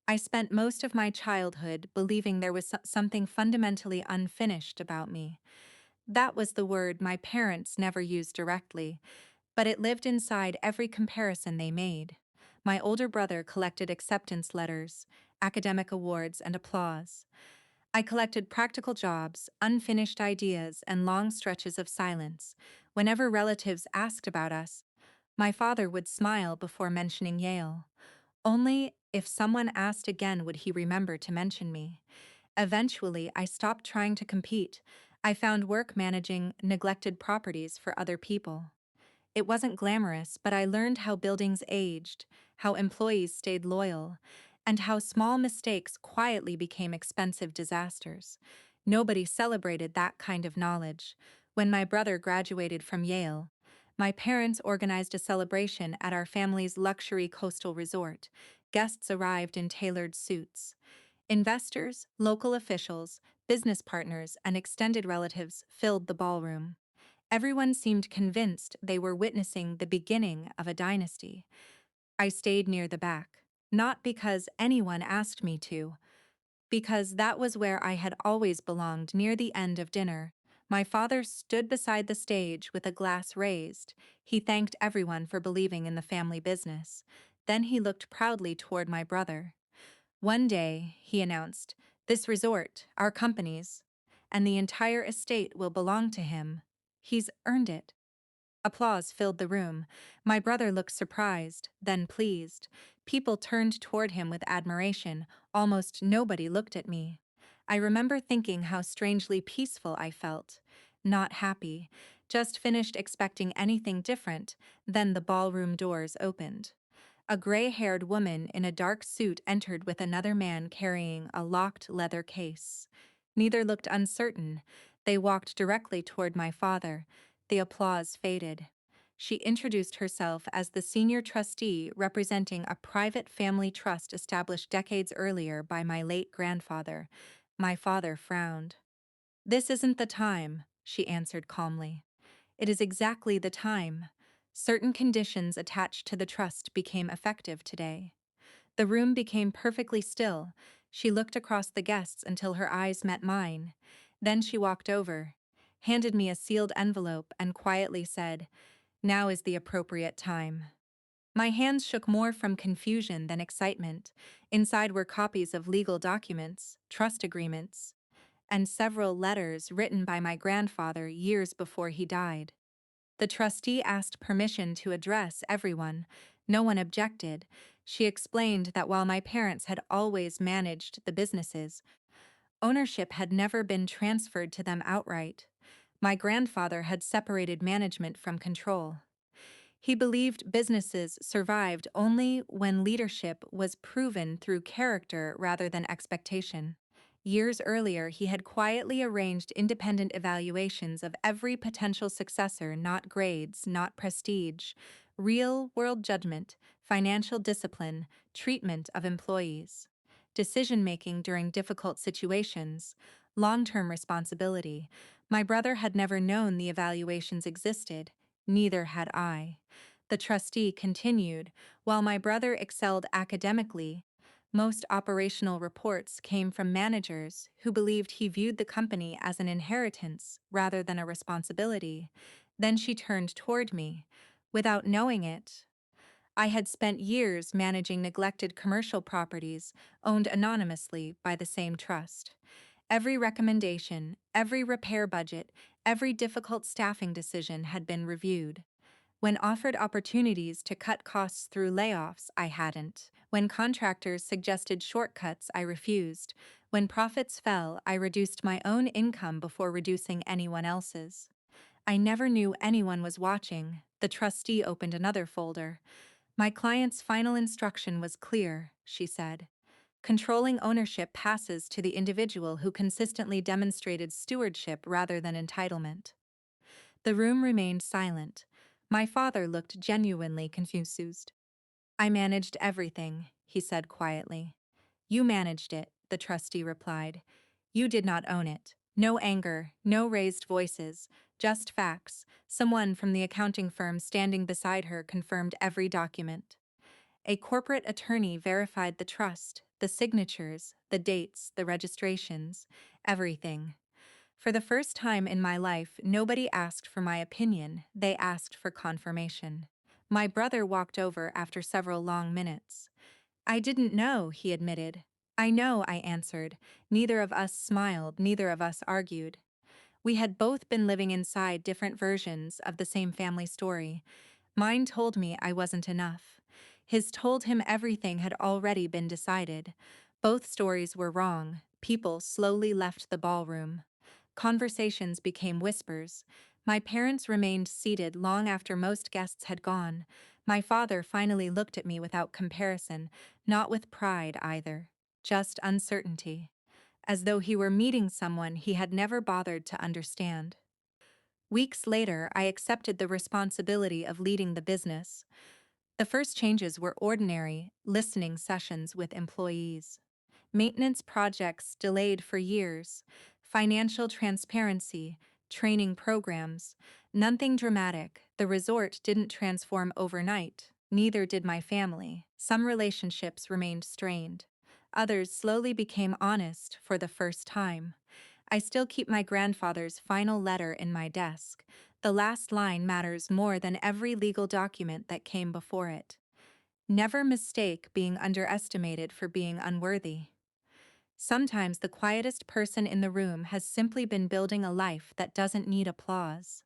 I spent most of my childhood believing there was something fundamentally unfinished about me. That was the word my parents never used directly, but it lived inside every comparison they made. My older brother collected acceptance letters, academic awards, and applause. I collected practical jobs, unfinished ideas, and long stretches of silence. Whenever relatives asked about us, my father would smile before mentioning Yale. Only if someone asked again would he remember to mention me. Eventually, I stopped trying to compete. I found work managing neglected properties for other people. It wasn't glamorous, but I learned how buildings aged, how employees stayed loyal, and how small mistakes quietly became expensive disasters. Nobody celebrated that kind of knowledge. When my brother graduated from Yale, my parents organized a celebration at our family's luxury coastal resort. Guests arrived in tailored suits. Investors, local officials, business partners, and extended relatives filled the ballroom. Everyone seemed convinced they were witnessing the beginning of a dynasty. I stayed near the back, not because anyone asked me to, because that was where I had always belonged near the end of dinner. My father stood beside the stage with a glass raised. He thanked everyone for believing in the family business. Then he looked proudly toward my brother. One day, he announced, this resort, our company's, and the entire estate will belong to him. He's earned it. Applause filled the room. My brother looked surprised, then pleased. People turned toward him with admiration. Almost nobody looked at me. I remember thinking how strangely peaceful I felt. Not happy, just finished expecting anything different. Then the ballroom doors opened. A gray-haired woman in a dark suit entered with another man carrying a locked leather case. Neither looked uncertain. They walked directly toward my father. The applause faded. She introduced herself as the senior trustee representing a private family trust established decades earlier by my late grandfather. My father frowned. "This isn't the time," she answered calmly. "It is exactly the time. Certain conditions attached to the trust became effective today." The room became perfectly still. She looked across the guests until her eyes met mine. Then she walked over, handed me a sealed envelope, and quietly said, "Now is the appropriate time." My hands shook more from confusion than excitement. Inside were copies of legal documents, trust agreements, and several letters written by my grandfather years before he died. The trustee asked permission to address everyone. No one objected. She explained that while my parents had always managed the businesses, ownership had never been transferred to them outright. My grandfather had separated management from control. He believed businesses survived only when leadership was proven through character rather than expectation. Years earlier, he had quietly arranged independent evaluations of every potential successor, not grades, not prestige, real-world judgment, financial discipline, treatment of employees, decision-making during difficult situations, long-term responsibility. My brother had never known the evaluations existed. Neither had I. The trustee continued, while my brother excelled academically, most operational reports came from managers who believed he viewed the company as an inheritance rather than a responsibility. Then she turned toward me. Without knowing it, I had spent years managing neglected commercial properties owned anonymously by the same trust. Every recommendation, every repair budget, every difficult staffing decision had been reviewed. When offered opportunities to cut costs through layoffs, I hadn't. When contractors suggested shortcuts, I refused. When profits fell, I reduced my own income before reducing anyone else's. I never knew anyone was watching. The trustee opened another folder. "My client's final instruction was clear," she said. "Controlling ownership passes to the individual who consistently demonstrated stewardship rather than entitlement." The room remained silent. My father looked genuinely confused. "I managed everything," he said quietly. "You managed it," the trustee replied. "You did not own it. No anger, no raised voices, just facts." Someone from the accounting firm standing beside her confirmed every document. A corporate attorney verified the trust, the signatures, the dates, the registrations, everything. For the first time in my life, nobody asked for my opinion, they asked for confirmation. My brother walked over after several long minutes. I didn't know, he admitted. I know, I answered. Neither of us smiled, neither of us argued. We had both been living inside different versions of the same family story. Mine told me I wasn't enough. His told him everything had already been decided. Both stories were wrong. People slowly left the ballroom. Conversations became whispers. My parents remained seated long after most guests had gone. My father finally looked at me without comparison, not with pride either, just uncertainty, as though he were meeting someone he had never bothered to understand. Weeks later, I accepted the responsibility of leading the business. The first changes were ordinary listening sessions with employees, maintenance projects delayed for years, financial transparency, training programs. Nothing dramatic. The resort didn't transform overnight, neither did my family. Some relationships remained strained. Others slowly became honest for the first time. I still keep my grandfather's final letter in my desk. The last line matters more than every legal document that came before it. Never mistake being underestimated for being unworthy. Sometimes the quietest person in the room has simply been building a life that doesn't need applause.